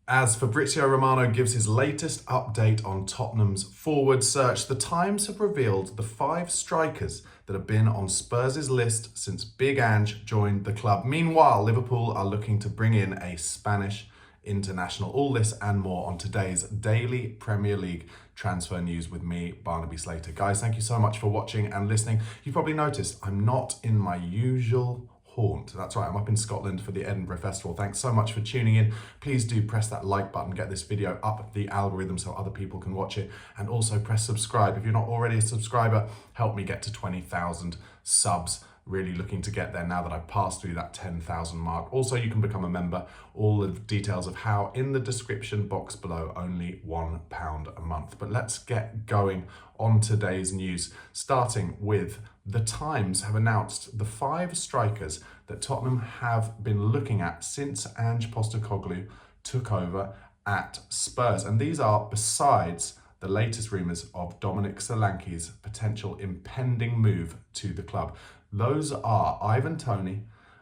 As Fabrizio Romano gives his latest update on Tottenham's forward search, the Times have revealed the 5 strikers that have been on Spurs' list since Big Ange joined the club. Meanwhile, Liverpool are looking to bring in a Spanish international. All this and more on today's daily Premier League transfer news with me, Barnaby Slater. Guys, thank you so much for watching and listening. You've probably noticed I'm not in my usual haunt. That's right, I'm up in Scotland for the Edinburgh Festival. Thanks so much for tuning in. Please do press that like button, get this video up the algorithm so other people can watch it, and also press subscribe. If you're not already a subscriber, help me get to 20,000 subs. Really looking to get there now that I've passed through that 10,000 mark. Also, you can become a member. All the details of how in the description box below, only £1 a month. But let's get going on today's news, starting with the Times have announced the 5 strikers that Tottenham have been looking at since Ange Postecoglou took over at Spurs. And these are besides the latest rumours of Dominic Solanke's potential impending move to the club. Those are Ivan Toney,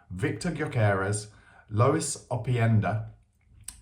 Victor Gyökeres, Lois Opienda,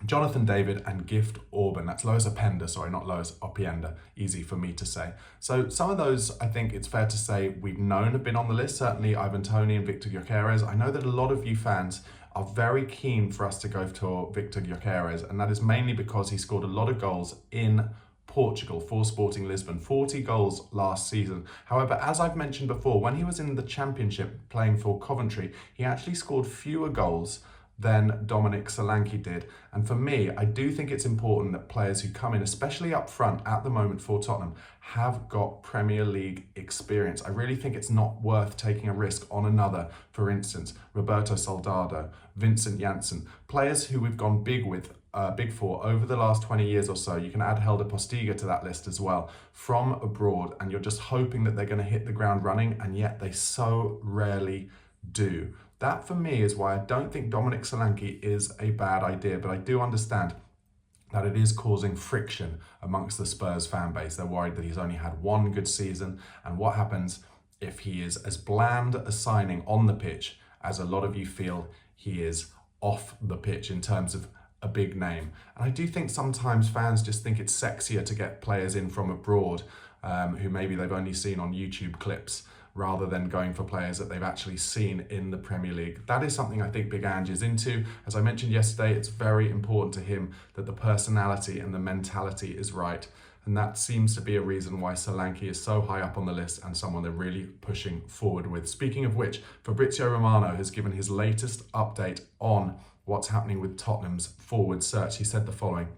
Jonathan David and Gift Orban. That's Lois Openda, sorry, not Lois Opienda. Easy for me to say. So some of those, I think it's fair to say we've known have been on the list. Certainly Ivan Toney and Victor Gyökeres. I know that a lot of you fans are very keen for us to go to Victor Gyökeres, and that is mainly because he scored a lot of goals in Portugal for Sporting Lisbon, 40 goals last season. However, as I've mentioned before, when he was in the Championship playing for Coventry, he actually scored fewer goals than Dominic Solanke did. And for me, I do think it's important that players who come in, especially up front at the moment for Tottenham, have got Premier League experience. I really think it's not worth taking a risk on another, for instance, Roberto Soldado, Vincent Janssen, players who we've gone big for over the last 20 years or so. You can add Helder Postiga to that list as well, from abroad, and you're just hoping that they're going to hit the ground running, and yet they so rarely do. That for me is why I don't think Dominic Solanke is a bad idea, but I do understand that it is causing friction amongst the Spurs fan base. They're worried that he's only had one good season, and what happens if he is as bland a signing on the pitch as a lot of you feel he is off the pitch in terms of a big name. And I do think sometimes fans just think it's sexier to get players in from abroad who maybe they've only seen on YouTube clips, rather than going for players that they've actually seen in the Premier League. That is something I think Big Ange is into. As I mentioned yesterday, it's very important to him that the personality and the mentality is right. And that seems to be a reason why Solanke is so high up on the list and someone they're really pushing forward with. Speaking of which, Fabrizio Romano has given his latest update on what's happening with Tottenham's forward search. He said the following: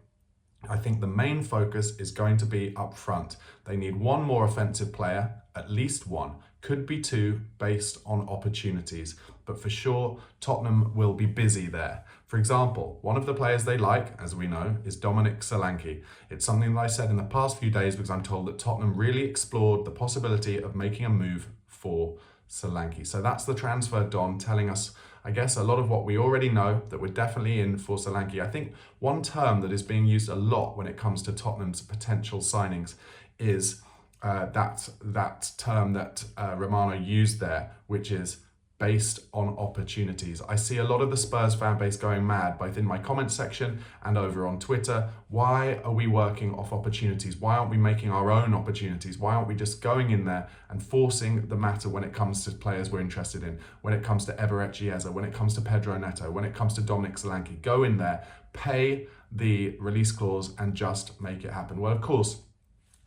I think the main focus is going to be up front. They need one more offensive player, at least one, could be 2 based on opportunities, but for sure Tottenham will be busy there. For example, one of the players they like, as we know, is Dominic Solanke. It's something that I said in the past few days because I'm told that Tottenham really explored the possibility of making a move for Solanke. So that's the transfer Don telling us, I guess, a lot of what we already know, that we're definitely in for Solanke. I think one term that is being used a lot when it comes to Tottenham's potential signings is that term that Romano used there, which is based on opportunities. I see a lot of the Spurs fan base going mad, both in my comment section and over on Twitter. Why are we working off opportunities? Why aren't we making our own opportunities? Why aren't we just going in there and forcing the matter when it comes to players we're interested in, when it comes to Chiesa, when it comes to Pedro Neto, when it comes to Dominic Solanke? Go in there, pay the release clause and just make it happen. Well, of course,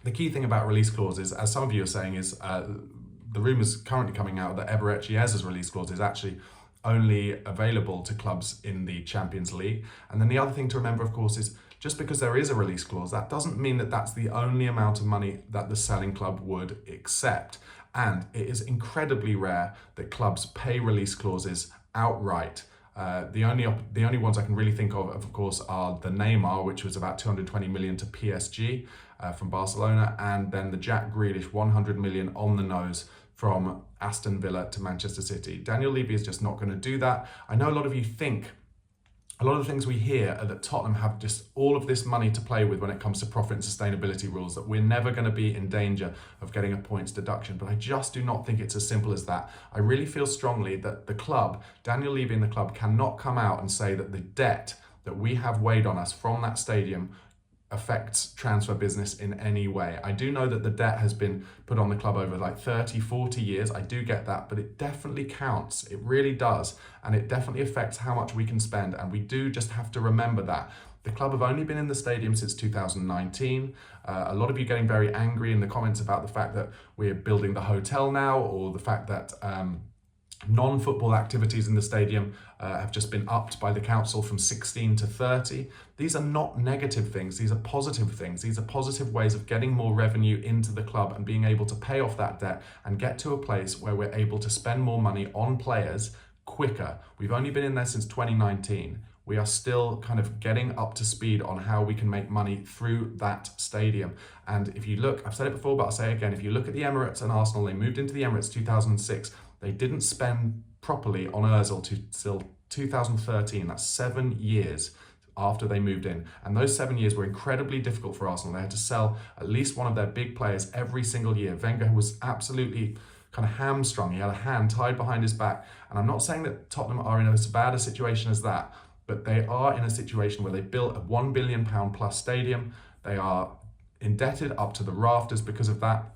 the key thing about release clauses, as some of you are saying, is the rumours currently coming out that Chiesa's release clause is actually only available to clubs in the Champions League. And then the other thing to remember, of course, is just because there is a release clause, that doesn't mean that that's the only amount of money that the selling club would accept. And it is incredibly rare that clubs pay release clauses outright. The only ones I can really think of course, are the Neymar, which was about 220 million to PSG from Barcelona, and then the Jack Grealish 100 million on the nose from Aston Villa to Manchester City. Daniel Levy is just not going to do that. I know a lot of you think a lot of the things we hear are that Tottenham have just all of this money to play with when it comes to profit and sustainability rules, that we're never going to be in danger of getting a points deduction. But I just do not think it's as simple as that. I really feel strongly that the club, Daniel Levy and the club, cannot come out and say that the debt that we have weighed on us from that stadium affects transfer business in any way. I do know that the debt has been put on the club over like 30, 40 years. I do get that, but it definitely counts. It really does. And it definitely affects how much we can spend. And we do just have to remember that. The club have only been in the stadium since 2019. A lot of you getting very angry in the comments about the fact that we're building the hotel now, or the fact that non-football activities in the stadium have just been upped by the council from 16 to 30. These are not negative things, these are positive things. These are positive ways of getting more revenue into the club and being able to pay off that debt and get to a place where we're able to spend more money on players quicker. We've only been in there since 2019. We are still kind of getting up to speed on how we can make money through that stadium. And if you look, I've said it before, but I'll say it again, if you look at the Emirates and Arsenal, they moved into the Emirates 2006. They didn't spend properly on Ozil till 2013. That's 7 years after they moved in. And those 7 years were incredibly difficult for Arsenal. They had to sell at least one of their big players every single year. Wenger was absolutely kind of hamstrung. He had a hand tied behind his back. And I'm not saying that Tottenham are in as bad a situation as that, but they are in a situation where they built a £1 billion plus stadium. They are indebted up to the rafters because of that.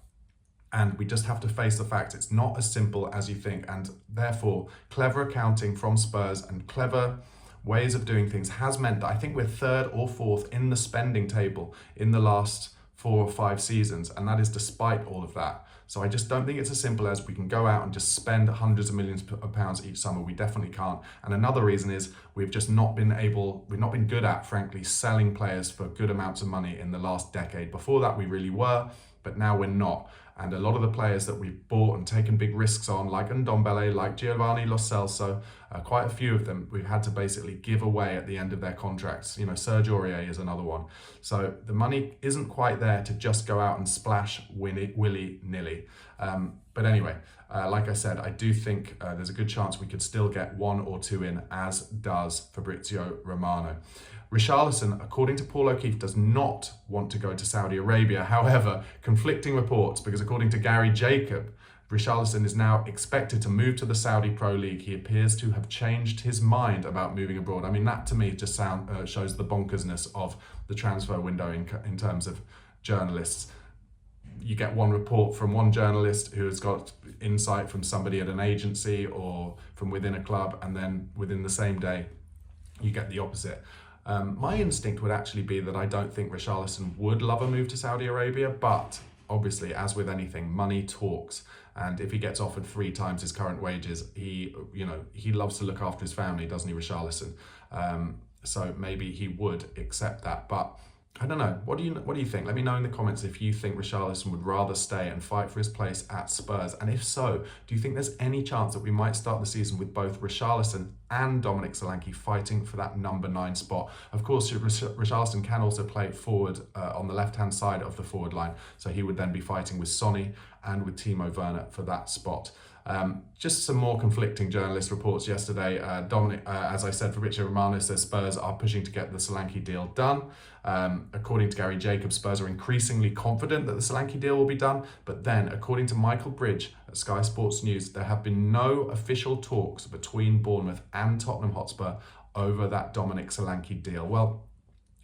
And we just have to face the fact it's not as simple as you think. And therefore, clever accounting from Spurs and clever ways of doing things has meant that I think we're third or fourth in the spending table in the last 4 or 5 seasons. And that is despite all of that. So I just don't think it's as simple as we can go out and just spend hundreds of millions of pounds each summer. We definitely can't. And another reason is we've not been good at, frankly, selling players for good amounts of money in the last decade. Before that, we really were, but now we're not. And a lot of the players that we've bought and taken big risks on, like Ndombele, like Giovanni Lo Celso, quite a few of them we've had to basically give away at the end of their contracts. You know, Serge Aurier is another one. So the money isn't quite there to just go out and splash willy-nilly. But anyway, like I said, I do think there's a good chance we could still get 1 or 2 in, as does Fabrizio Romano. Richarlison, according to Paul O'Keefe, does not want to go to Saudi Arabia. However, conflicting reports, because according to Gary Jacob, Richarlison is now expected to move to the Saudi Pro League. He appears to have changed his mind about moving abroad. I mean, that to me just shows the bonkersness of the transfer window in terms of journalists. You get one report from one journalist who has got insight from somebody at an agency or from within a club, and then within the same day, you get the opposite. My instinct would actually be that I don't think Richarlison would love a move to Saudi Arabia, but obviously, as with anything, money talks. And if he gets offered 3 times his current wages, he loves to look after his family, doesn't he, Richarlison? So maybe he would accept that, but I don't know. What do you think? Let me know in the comments if you think Richarlison would rather stay and fight for his place at Spurs. And if so, do you think there's any chance that we might start the season with both Richarlison and Dominic Solanke fighting for that number 9 spot? Of course, Richarlison can also play forward on the left-hand side of the forward line. So he would then be fighting with Sonny and with Timo Werner for that spot. Just some more conflicting journalist reports yesterday. As I said, Fabrizio Romano says Spurs are pushing to get the Solanke deal done. According to Gary Jacobs, Spurs are increasingly confident that the Solanke deal will be done. But then, according to Michael Bridge at Sky Sports News, there have been no official talks between Bournemouth and Tottenham Hotspur over that Dominic Solanke deal. Well,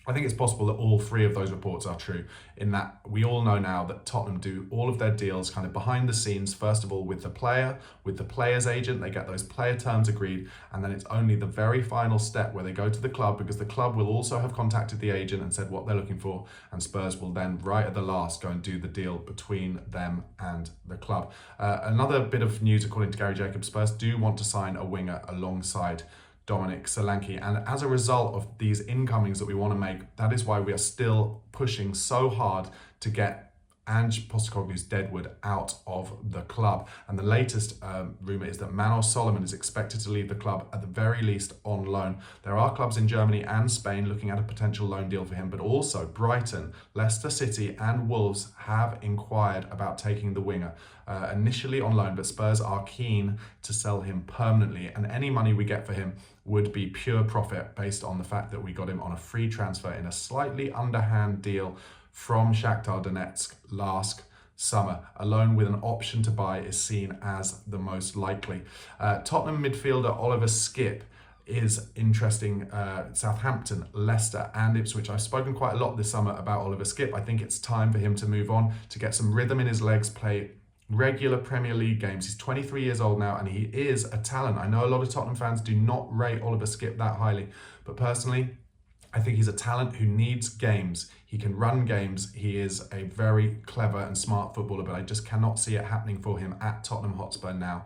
I think it's possible that all 3 of those reports are true, in that we all know now that Tottenham do all of their deals kind of behind the scenes, first of all with the player, with the player's agent, they get those player terms agreed, and then it's only the very final step where they go to the club, because the club will also have contacted the agent and said what they're looking for, and Spurs will then, right at the last, go and do the deal between them and the club. Another bit of news, according to Gary Jacobs, Spurs do want to sign a winger alongside Dominic Solanke, and as a result of these incomings that we want to make, that is why we are still pushing so hard to get Ange Postecoglou's Deadwood out of the club. And the latest rumour is that Manor Solomon is expected to leave the club at the very least on loan. There are clubs in Germany and Spain looking at a potential loan deal for him, but also Brighton, Leicester City and Wolves have inquired about taking the winger. Initially on loan, but Spurs are keen to sell him permanently, and any money we get for him would be pure profit based on the fact that we got him on a free transfer in a slightly underhand deal from Shakhtar Donetsk last summer. A loan with an option to buy is seen as the most likely. Tottenham midfielder Oliver Skipp is interesting. Southampton, Leicester and Ipswich. I've spoken quite a lot this summer about Oliver Skipp. I think it's time for him to move on, to get some rhythm in his legs, play regular Premier League games. He's 23 years old now and he is a talent. I know a lot of Tottenham fans do not rate Oliver Skipp that highly, but personally, I think he's a talent who needs games. He can run games. He is a very clever and smart footballer, but I just cannot see it happening for him at Tottenham Hotspur now.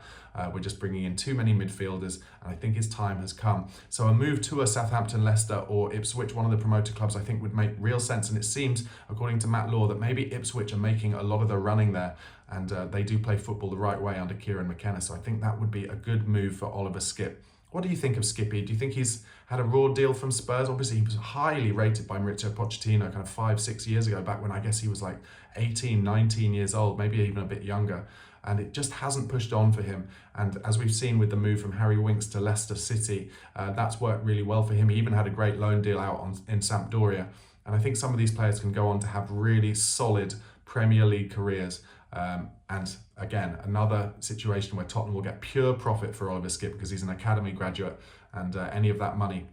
We're just bringing in too many midfielders, and I think his time has come. So a move to a Southampton, Leicester or Ipswich, one of the promoted clubs, I think would make real sense. And it seems, according to Matt Law, that maybe Ipswich are making a lot of the running there, and they do play football the right way under Kieran McKenna. So I think that would be a good move for Oliver Skipp. What do you think of Skippy? Do you think he's had a raw deal from Spurs? Obviously, he was highly rated by Mauricio Pochettino kind of 5-6 years ago, back when I guess he was like 18, 19 years old, maybe even a bit younger. And it just hasn't pushed on for him. And as we've seen with the move from Harry Winks to Leicester City, that's worked really well for him. He even had a great loan deal out in Sampdoria. And I think some of these players can go on to have really solid Premier League careers. And again, another situation where Tottenham will get pure profit for Oliver Skipp because he's an academy graduate, and any of that money,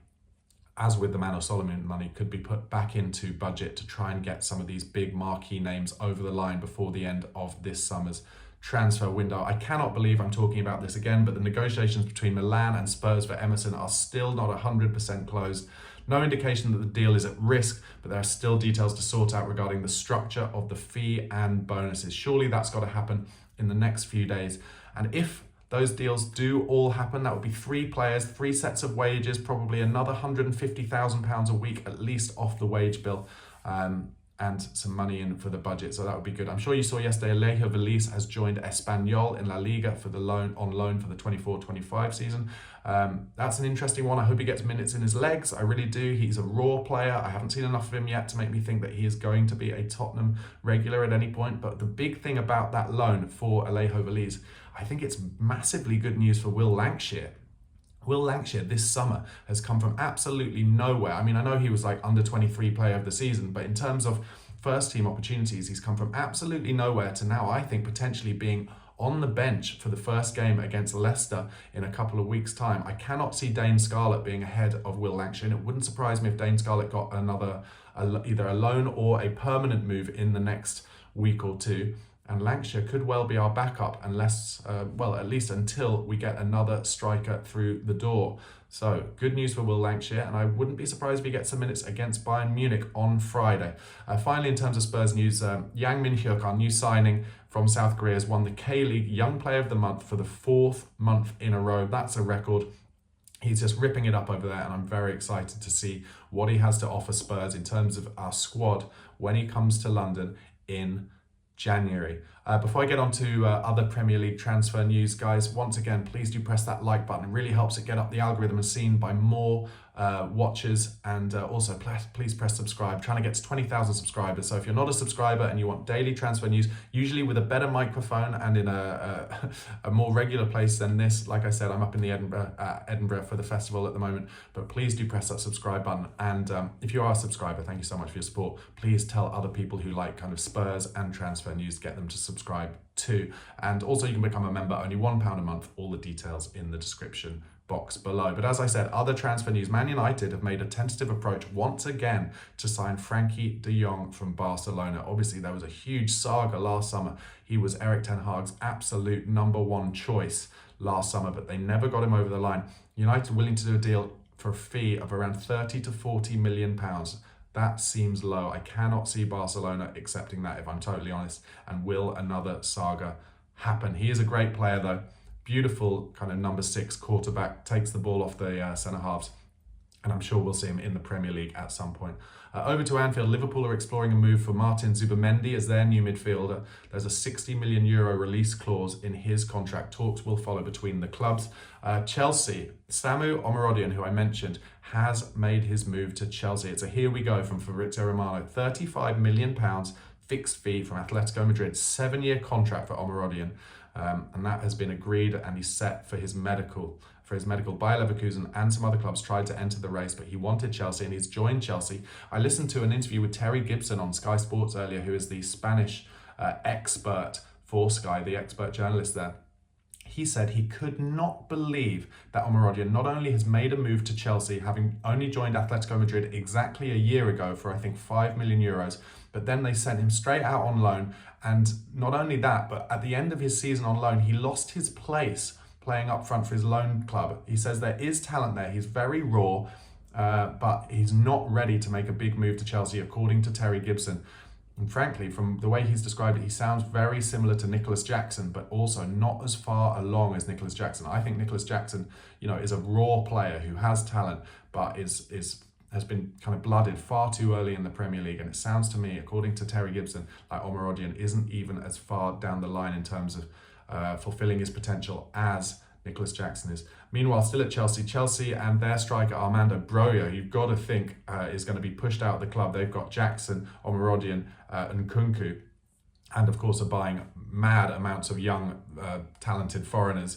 as with the Manor Solomon money, could be put back into budget to try and get some of these big marquee names over the line before the end of this summer's transfer window. I cannot believe I'm talking about this again, but the negotiations between Milan and Spurs for Emerson are still not 100% closed. No indication that the deal is at risk, but there are still details to sort out regarding the structure of the fee and bonuses. Surely that's got to happen in the next few days. And if those deals do all happen, that would be 3 players, 3 sets of wages, probably another £150,000 a week at least off the wage bill. And some money in for the budget, so that would be good. I'm sure you saw yesterday Alejo Veliz has joined Espanyol in La Liga for the on loan for the 24-25 season. That's an interesting one. I hope he gets minutes in his legs. I really do. He's a raw player. I haven't seen enough of him yet to make me think that he is going to be a Tottenham regular at any point. But the big thing about that loan for Alejo Veliz, I think it's massively good news for Will Lancashire. Will Lancashire this summer has come from absolutely nowhere. I mean, I know he was like under 23 player of the season, but in terms of first team opportunities, he's come from absolutely nowhere to now, I think, potentially being on the bench for the first game against Leicester in a couple of weeks' time. I cannot see Dane Scarlett being ahead of Will Lancashire, and it wouldn't surprise me if Dane Scarlett got either a loan or a permanent move in the next week or two. And Lancashire could well be our backup unless, at least until we get another striker through the door. So good news for Will Lancashire, and I wouldn't be surprised if he gets some minutes against Bayern Munich on Friday. Finally, in terms of Spurs news, Yang Min-hyuk, our new signing from South Korea, has won the K-League Young Player of the Month for the 4th month in a row. That's a record. He's just ripping it up over there, and I'm very excited to see what he has to offer Spurs in terms of our squad when he comes to London in January. Before I get on to other Premier League transfer news, guys, once again, please do press that like button. It really helps it get up the algorithm and seen by more watchers. And also, please press subscribe. Trying to get to 20,000 subscribers. So if you're not a subscriber and you want daily transfer news, usually with a better microphone and in a more regular place than this, like I said, I'm up in the Edinburgh for the festival at the moment. But please do press that subscribe button. And if you are a subscriber, thank you so much for your support. Please tell other people who like kind of Spurs and transfer news, get them to subscribe too. And also you can become a member, only £1 a month. All the details in the description box below. But as I said, other transfer news. Man United have made a tentative approach once again to sign Frankie de Jong from Barcelona. Obviously there was a huge saga last summer. He was Erik ten Hag's absolute #1 choice last summer, but they never got him over the line. United willing to do a deal for a fee of around 30 to 40 million pounds. That seems low. I cannot see Barcelona accepting that, if I'm totally honest. And will another saga happen? He is a great player though. Beautiful kind of number 6 quarterback, takes the ball off the centre halves. And I'm sure we'll see him in the Premier League at some point. Over to Anfield, Liverpool are exploring a move for Martin Zubimendi as their new midfielder. There's a €60 million release clause in his contract. Talks will follow between the clubs. Chelsea, Samu Omorodion, who I mentioned, has made his move to Chelsea. It's a here we go from Fabrizio Romano. £35 million fixed fee from Atletico Madrid. 7-year contract for Omorodion. And that has been agreed, and he's set for his medical. Bayer Leverkusen and some other clubs tried to enter the race, but he wanted Chelsea and he's joined Chelsea. I listened to an interview with Terry Gibson on Sky Sports earlier, who is the Spanish expert for Sky, the expert journalist there. he said he could not believe that Omarodian not only has made a move to Chelsea, having only joined Atletico Madrid exactly a year ago for, I think, 5 million euros, but then they sent him straight out on loan. And not only that, but at the end of his season on loan, he lost his place playing up front for his loan club. He says there is talent there. He's very raw, but he's not ready to make a big move to Chelsea, according to Terry Gibson. And frankly, from the way he's described it, he sounds very similar to Nicholas Jackson, but also not as far along as Nicholas Jackson. I think Nicholas Jackson, is a raw player who has talent, but has been kind of blooded far too early in the Premier League. And it sounds to me, according to Terry Gibson, like Omarodian isn't even as far down the line in terms of fulfilling his potential as Nicholas Jackson is. Meanwhile, still at Chelsea and their striker Armando Broja, you've got to think is going to be pushed out of the club. They've got Jackson, Omarodian and Nkunku, and of course are buying mad amounts of young, talented foreigners.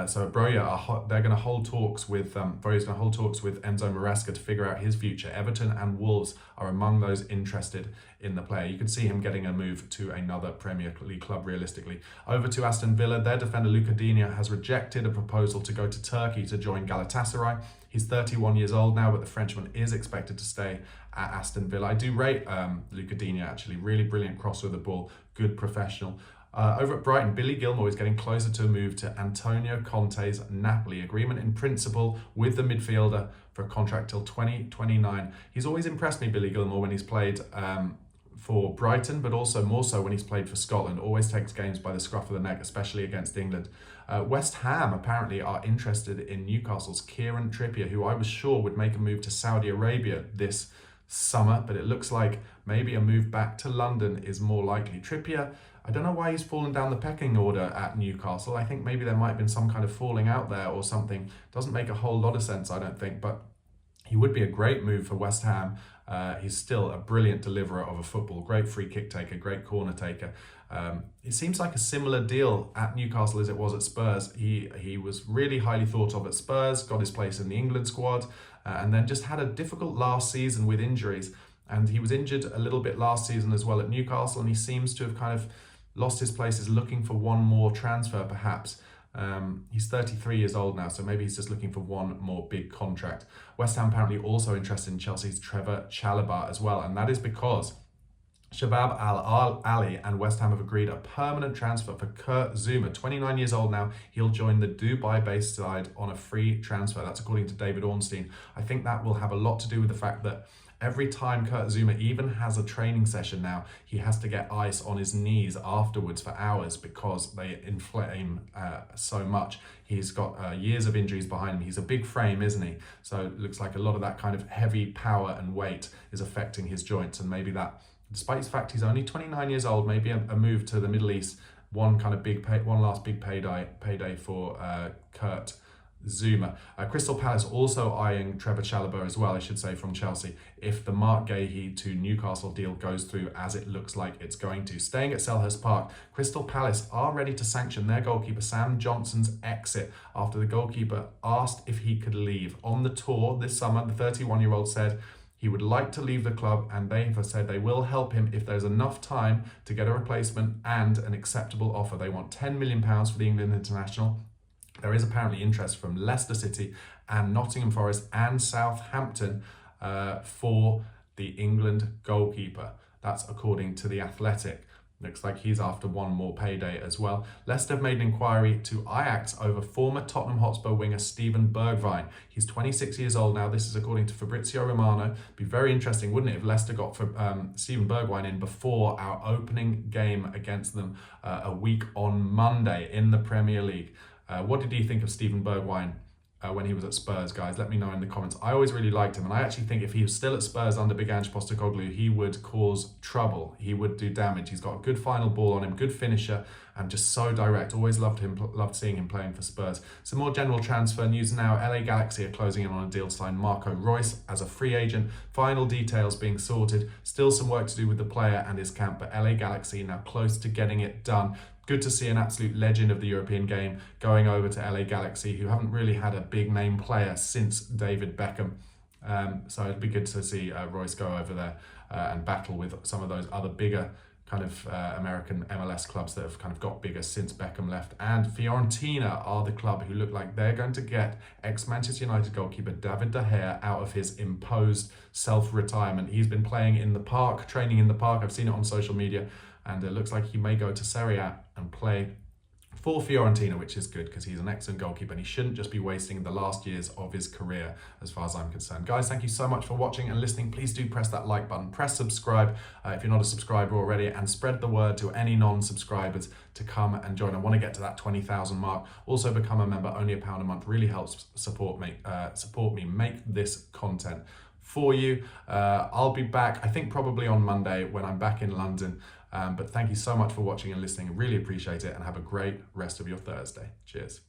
So Broja, they're going to hold talks with Broja's going to hold talks with Enzo Maresca to figure out his future. Everton and Wolves are among those interested in the player. You could see him getting a move to another Premier League club realistically. Over to Aston Villa, their defender Luca Digne has rejected a proposal to go to Turkey to join Galatasaray. He's 31 years old now, but the Frenchman is expected to stay at Aston Villa. I do rate Luca Digne actually, really brilliant cross with the ball, good professional. Over at Brighton, Billy Gilmour is getting closer to a move to Antonio Conte's Napoli. Agreement in principle with the midfielder for a contract till 2029. He's always impressed me, Billy Gilmour, when he's played for Brighton, but also more so when he's played for Scotland. Always takes games by the scruff of the neck, especially against England. West Ham apparently are interested in Newcastle's Kieran Trippier, who I was sure would make a move to Saudi Arabia this summer, but it looks like maybe a move back to London is more likely. Trippier, I don't know why he's fallen down the pecking order at Newcastle. I think maybe there might have been some kind of falling out there or something. Doesn't make a whole lot of sense, I don't think, but he would be a great move for West Ham. He's still a brilliant deliverer of a football, great free kick taker, great corner taker. It seems like a similar deal at Newcastle as it was at Spurs. He was really highly thought of at Spurs, got his place in the England squad, and then just had a difficult last season with injuries. And he was injured a little bit last season as well at Newcastle, and he seems to have kind of lost his place, is looking for one more transfer perhaps. He's 33 years old now, so maybe he's just looking for one more big contract. West Ham apparently also interested in Chelsea's Trevor Chalobah as well, and that is because Shabab Al-Ali and West Ham have agreed a permanent transfer for Kurt Zouma. 29 years old now, he'll join the Dubai-based side on a free transfer. That's according to David Ornstein. I think that will have a lot to do with the fact that every time Kurt Zouma even has a training session now, he has to get ice on his knees afterwards for hours because they inflame so much. He's got years of injuries behind him. He's a big frame, isn't he? So it looks like a lot of that kind of heavy power and weight is affecting his joints, and maybe that, despite the fact he's only 29 years old, maybe a move to the Middle East, one last big payday for Kurt Zouma. Crystal Palace also eyeing Trevor Chalobah as well, I should say, from Chelsea, if the Mark Gahey to Newcastle deal goes through as it looks like it's going to. Staying at Selhurst Park, Crystal Palace are ready to sanction their goalkeeper Sam Johnson's exit after the goalkeeper asked if he could leave. On the tour this summer, the 31-year-old said he would like to leave the club, and they have said they will help him if there's enough time to get a replacement and an acceptable offer. They want £10 million for the England international. There is apparently interest from Leicester City and Nottingham Forest and Southampton for the England goalkeeper. That's according to The Athletic. Looks like he's after one more payday as well. Leicester have made an inquiry to Ajax over former Tottenham Hotspur winger Steven Bergwijn. He's 26 years old now. This is according to Fabrizio Romano. Be very interesting, wouldn't it, if Leicester got Steven Bergwijn in before our opening game against them a week on Monday in the Premier League. What did you think of Steven Bergwijn when he was at Spurs, guys? Let me know in the comments. I always really liked him, and I actually think if he was still at Spurs under Big Ange Postecoglou, he would cause trouble. He would do damage. He's got a good final ball on him, good finisher, and just so direct. Always loved seeing him playing for Spurs. Some more general transfer news now. LA Galaxy are closing in on a deal to sign Marco Reus as a free agent. Final details being sorted. Still some work to do with the player and his camp, but LA Galaxy now close to getting it done. Good to see an absolute legend of the European game going over to LA Galaxy, who haven't really had a big name player since David Beckham. So it'd be good to see Royce go over there and battle with some of those other bigger kind of American MLS clubs that have kind of got bigger since Beckham left. And Fiorentina are the club who look like they're going to get ex-Manchester United goalkeeper David De Gea out of his imposed self-retirement. He's been playing in the park, training in the park. I've seen it on social media, and it looks like he may go to Serie A and play for Fiorentina, which is good because he's an excellent goalkeeper and he shouldn't just be wasting the last years of his career as far as I'm concerned. Guys, thank you so much for watching and listening. Please do press that like button, press subscribe if you're not a subscriber already, and spread the word to any non-subscribers to come and join. I want to get to that 20,000 mark. Also become a member, only £1 a month, really helps support me make this content for you. I'll be back, I think probably on Monday when I'm back in London. But thank you so much for watching and listening. I really appreciate it, and have a great rest of your Thursday. Cheers.